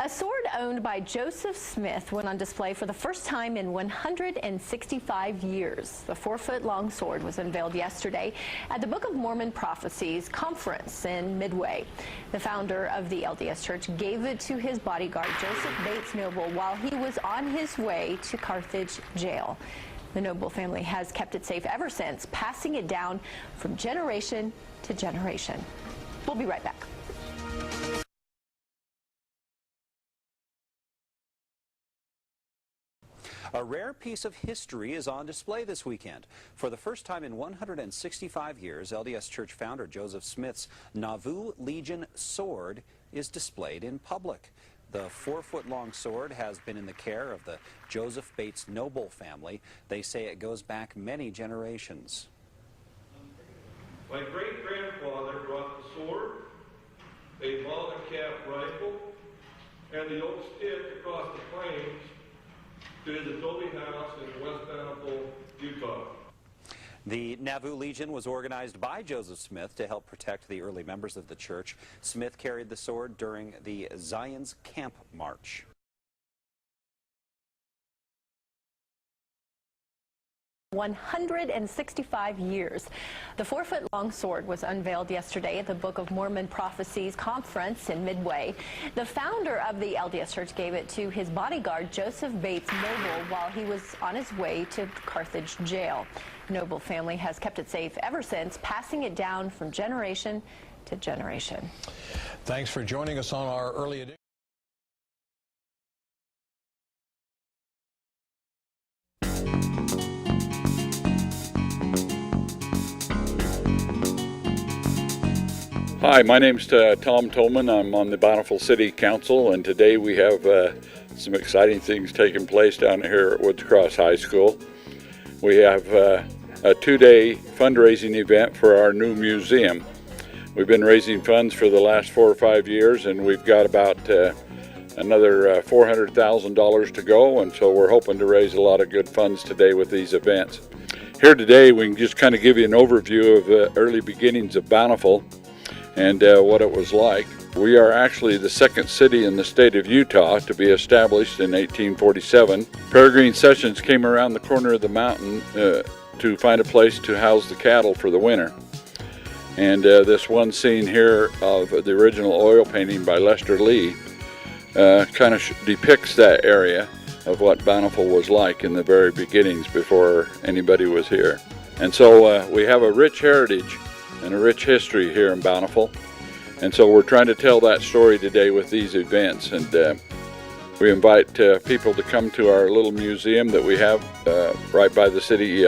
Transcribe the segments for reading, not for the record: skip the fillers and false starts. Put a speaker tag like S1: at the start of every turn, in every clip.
S1: A sword owned by Joseph Smith went on display for the first time in 165 years. The 4-foot-long sword was unveiled yesterday at the Book of Mormon Prophecies conference in Midway. The founder of the LDS Church gave it to his bodyguard, Joseph Bates Noble, while he was on his way to Carthage jail. The Noble family has kept it safe ever since, passing it down from generation to generation. We'll be right back.
S2: A rare piece of history is on display this weekend. For the first time in 165 years, LDS Church founder Joseph Smith's Nauvoo Legion sword is displayed in public. The 4-foot-long sword has been in the care of the Joseph Bates Noble family. They say it goes back many generations.
S3: My great-grandfather brought the sword, a ball-and-cap rifle, and the oak stick across the plains to his adobe house in West Bountiful, Utah.
S2: The Nauvoo Legion was organized by Joseph Smith to help protect the early members of the church. Smith carried the sword during the Zion's Camp March.
S1: "165 years. The 4-foot-long sword was unveiled yesterday at the Book of Mormon Prophecies conference in Midway. The founder of the LDS Church gave it to his bodyguard, Joseph Bates Noble, while he was on his way to Carthage jail. The Noble family has kept it safe ever since, passing it down from generation to generation.
S4: Thanks for joining us on our early edition.
S5: Hi, my name's Tolman. I'm on the Bountiful City Council, and today we have some exciting things taking place down here at Woods Cross High School. We have a 2-day fundraising event for our new museum. We've been raising funds for the last 4 or 5 years, and we've got about another $400,000 to go, and so we're hoping to raise a lot of good funds today with these events. Here today we can just kind of give you an overview of the early beginnings of Bountiful and what it was like. We are actually the second city in the state of Utah to be established in 1847. Peregrine Sessions came around the corner of the mountain to find a place to house the cattle for the winter. And this one scene here of the original oil painting by Lester Lee kind of depicts that area of what Bountiful was like in the very beginnings before anybody was here. And so we have a rich heritage and a rich history here in Bountiful, and so we're trying to tell that story today with these events. And we invite people to come to our little museum that we have right by the city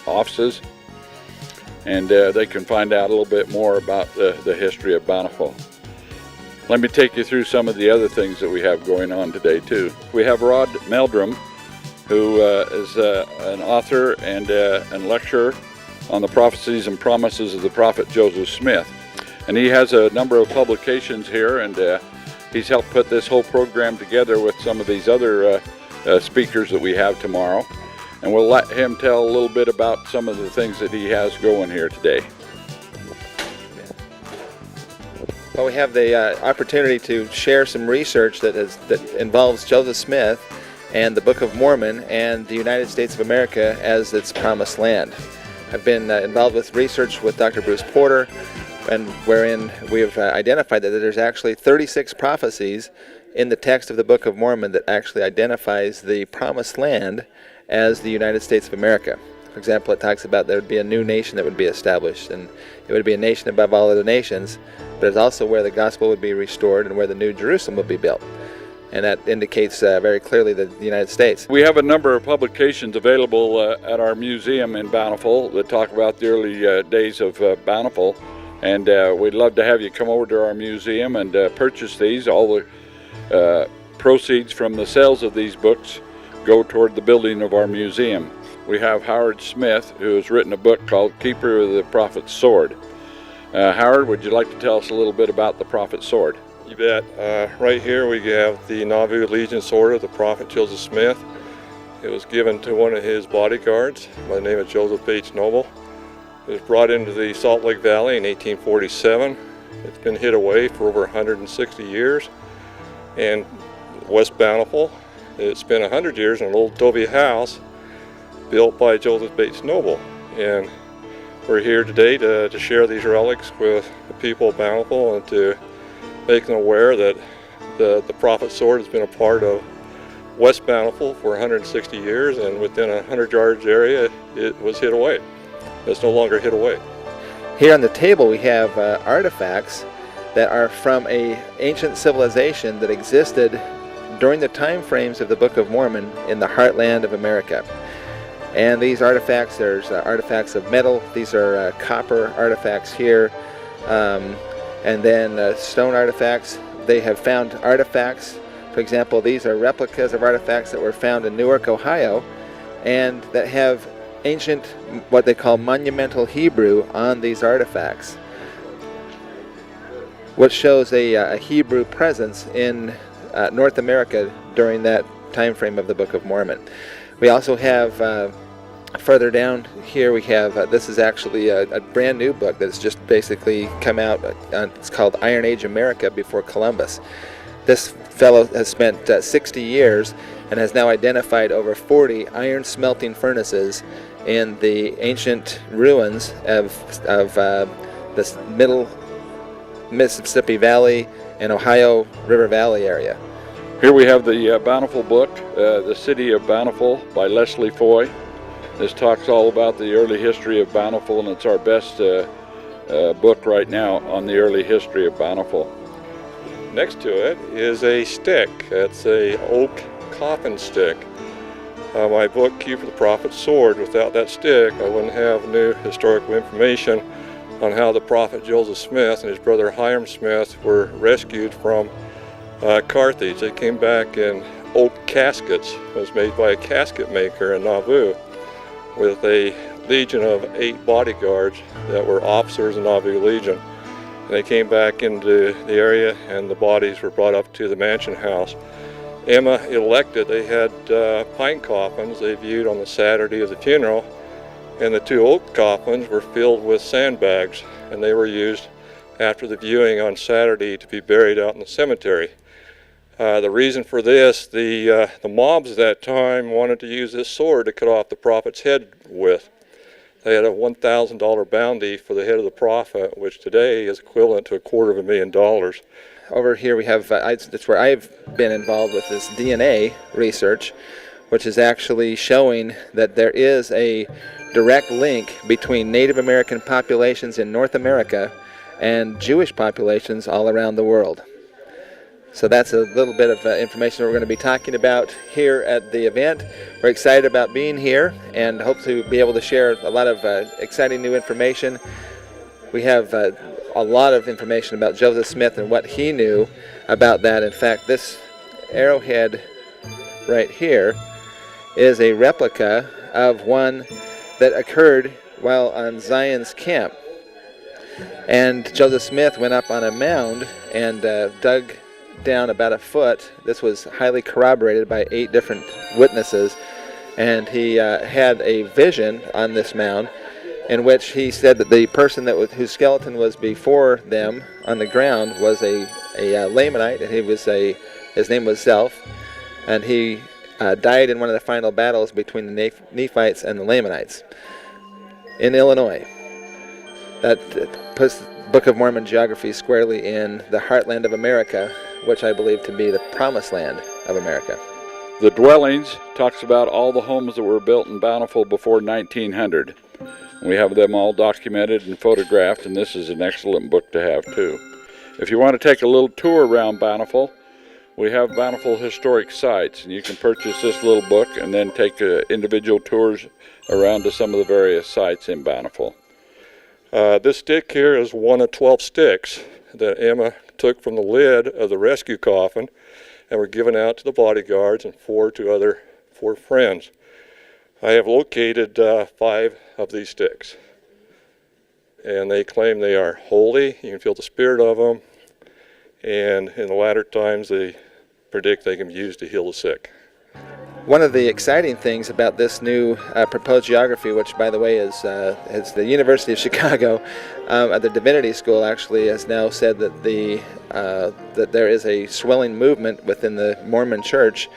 S5: offices, and they can find out a little bit more about the history of Bountiful. Let me take you through some of the other things that we have going on today too. We have Rod Meldrum, who is an author and lecturer on the prophecies and promises of the prophet Joseph Smith. And he has a number of publications here, and he's helped put this whole program together with some of these other speakers that we have tomorrow. And we'll let him tell a little bit about some of the things that he has going here today.
S6: Well, we have the opportunity to share some research that involves Joseph Smith and the Book of Mormon and the United States of America as its promised land. I've been involved with research with Dr. Bruce Porter, and wherein we have identified that there's actually 36 prophecies in the text of the Book of Mormon that actually identifies the promised land as the United States of America. For example, it talks about there would be a new nation that would be established, and it would be a nation above all other nations, but it's also where the gospel would be restored and where the New Jerusalem would be built. And that indicates very clearly the United States.
S5: We have a number of publications available at our museum in Bountiful that talk about the early days of Bountiful, and we'd love to have you come over to our museum and purchase these. All the proceeds from the sales of these books go toward the building of our museum. We have Howard Smith, who has written a book called Keeper of the Prophet's Sword. Howard, would you like to tell us a little bit about the Prophet's Sword?
S3: You bet. Right here we have the Nauvoo Legion sword of the prophet Joseph Smith. It was given to one of his bodyguards by the name of Joseph Bates Noble. It was brought into the Salt Lake Valley in 1847. It's been hid away for over 160 years. and West Bountiful. It's been 100 years in an old adobe house built by Joseph Bates Noble, and we're here today to share these relics with the people of Bountiful and to make them aware that the prophet's sword has been a part of West Bountiful for 160 years, and within a 100 yards area it was hid away. It's no longer hid away.
S6: Here on the table we have artifacts that are from an ancient civilization that existed during the time frames of the Book of Mormon in the heartland of America. And these artifacts, there's artifacts of metal, these are copper artifacts here, and then stone artifacts. They have found artifacts, for example, these are replicas of artifacts that were found in Newark, Ohio, and that have ancient, what they call monumental Hebrew on these artifacts, which shows a Hebrew presence in North America during that time frame of the Book of Mormon. We also have further down here we have this is actually a brand new book that's just basically come out. It's called Iron Age America Before Columbus. This fellow has spent 60 years and has now identified over 40 iron smelting furnaces in the ancient ruins of this middle Mississippi Valley and Ohio River Valley area.
S5: Here we have the Bountiful book, The City of Bountiful by Leslie Foy. This talks all about the early history of Bountiful, and it's our best book right now on the early history of Bountiful.
S3: Next to it is a stick. It's a oak coffin stick. My book, Key for the Prophet's Sword, without that stick I wouldn't have new historical information on how the prophet Joseph Smith and his brother Hiram Smith were rescued from Carthage. They came back in oak caskets. It was made by a casket maker in Nauvoo with a legion of 8 bodyguards that were officers in Nauvoo Legion. And they came back into the area and the bodies were brought up to the mansion house. Emma elected, they had pine coffins they viewed on the Saturday of the funeral, and the 2 oak coffins were filled with sandbags, and they were used after the viewing on Saturday to be buried out in the cemetery. The reason for this, the mobs at that time wanted to use this sword to cut off the prophet's head with. They had a $1,000 bounty for the head of the prophet, which today is equivalent to $250,000.
S6: Over here we have, that's where I've been involved with this DNA research, which is actually showing that there is a direct link between Native American populations in North America and Jewish populations all around the world. So that's a little bit of information that we're going to be talking about here at the event. We're excited about being here and hope to be able to share a lot of exciting new information. We have a lot of information about Joseph Smith and what he knew about that. In fact, this arrowhead right here is a replica of one that occurred while on Zion's camp. And Joseph Smith went up on a mound and dug down about a foot. This was highly corroborated by 8 different witnesses, and he had a vision on this mound in which he said that the person whose skeleton was before them on the ground was a Lamanite, and his name was Zelph, and he died in one of the final battles between the Nephites and the Lamanites in Illinois. That puts the Book of Mormon geography squarely in the heartland of America, which I believe to be the promised land of America.
S5: The dwellings talks about all the homes that were built in Bountiful before 1900. We have them all documented and photographed, and this is an excellent book to have too. If you want to take a little tour around Bountiful, we have Bountiful historic sites, and you can purchase this little book and then take individual tours around to some of the various sites in Bountiful. This stick here is one of 12 sticks that Emma took from the lid of the rescue coffin and were given out to the bodyguards and 4 friends. I have located 5 of these sticks, and they claim they are holy. You can feel the spirit of them, and in the latter times they predict they can be used to heal the sick.
S6: One of the exciting things about this new proposed geography, which by the way is the University of Chicago, at the Divinity School actually has now said that that there is a swelling movement within the Mormon Church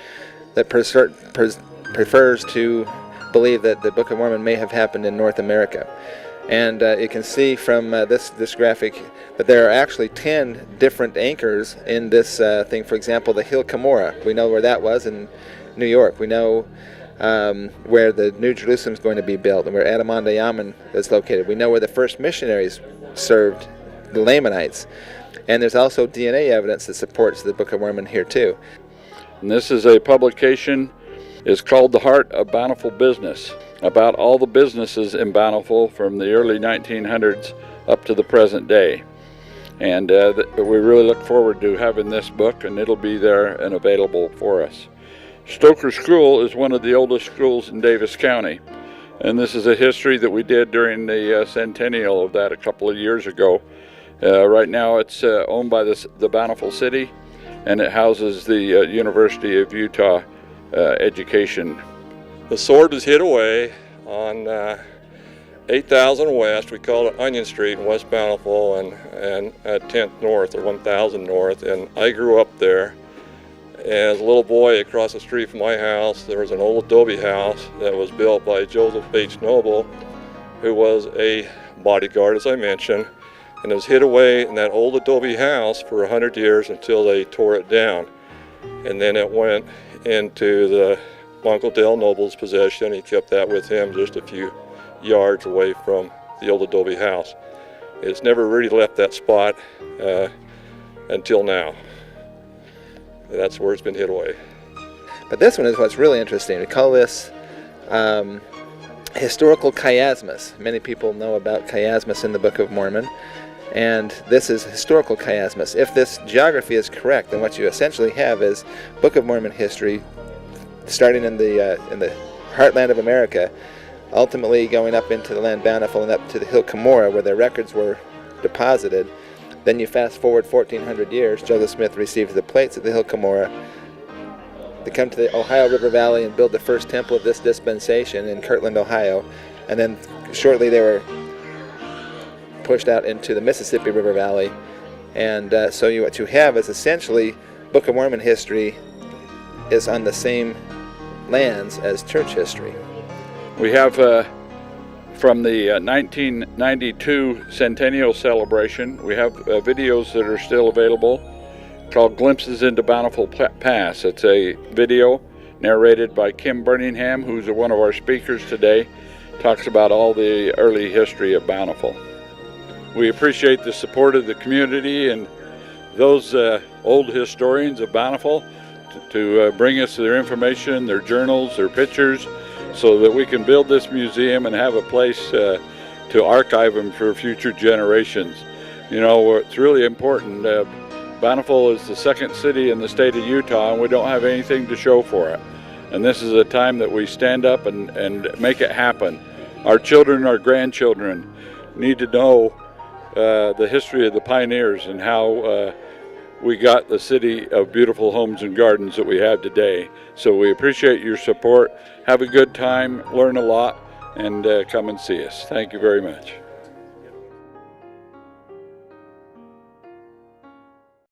S6: that prefers to believe that the Book of Mormon may have happened in North America. And you can see from this graphic that there are actually 10 different anchors in this thing. For example, the Hill Cumorah, we know where that was in New York. We know where the New Jerusalem is going to be built and where Adamanda-Yaman is located. We know where the first missionaries served, the Lamanites. And there's also DNA evidence that supports the Book of Mormon here too.
S5: And this is a publication. It's called The Heart of Bountiful Business, about all the businesses in Bountiful from the early 1900s up to the present day. And we really look forward to having this book, and it'll be there and available for us. Stoker School is one of the oldest schools in Davis County, and this is a history that we did during the centennial of that a couple of years ago. Right now it's owned by the Bountiful City, and it houses the University of Utah education.
S3: The sword was hid away on 8000 West. We call it Onion Street in West Bountiful, and at 10th North or 1000 North. And I grew up there. As a little boy, across the street from my house, there was an old adobe house that was built by Joseph H. Noble, who was a bodyguard, as I mentioned, and it was hid away in that old adobe house for 100 years until they tore it down. And then it went into the Uncle Dale Noble's possession. He kept that with him just a few yards away from the old adobe house. It's never really left that spot until now. That's where it's been hid away.
S6: But this one is what's really interesting. We call this historical chiasmus. Many people know about chiasmus in the Book of Mormon, and this is historical chiasmus. If this geography is correct, then what you essentially have is Book of Mormon history starting in the heartland of America, ultimately going up into the land Bountiful and up to the Hill Cumorah where their records were deposited. Then you fast forward 1400 years, Joseph Smith receives the plates at the Hill Cumorah. They come to the Ohio River Valley and build the first temple of this dispensation in Kirtland, Ohio. And then shortly they were pushed out into the Mississippi River Valley. And so what you have is essentially Book of Mormon history is on the same lands as church history.
S5: We have from the 1992 centennial celebration, we have videos that are still available called Glimpses into Bountiful Pass. It's a video narrated by Kim Birmingham, who's one of our speakers today, talks about all the early history of Bountiful. We appreciate the support of the community and those old historians of Bountiful to bring us their information, their journals, their pictures, so that we can build this museum and have a place to archive them for future generations. You know, it's really important. Bountiful is the second city in the state of Utah, and we don't have anything to show for it. And this is a time that we stand up and make it happen. Our children, our grandchildren need to know the history of the pioneers and how we got the city of beautiful homes and gardens that we have today. So we appreciate your support. Have a good time, learn a lot, and come and see us. Thank you very much.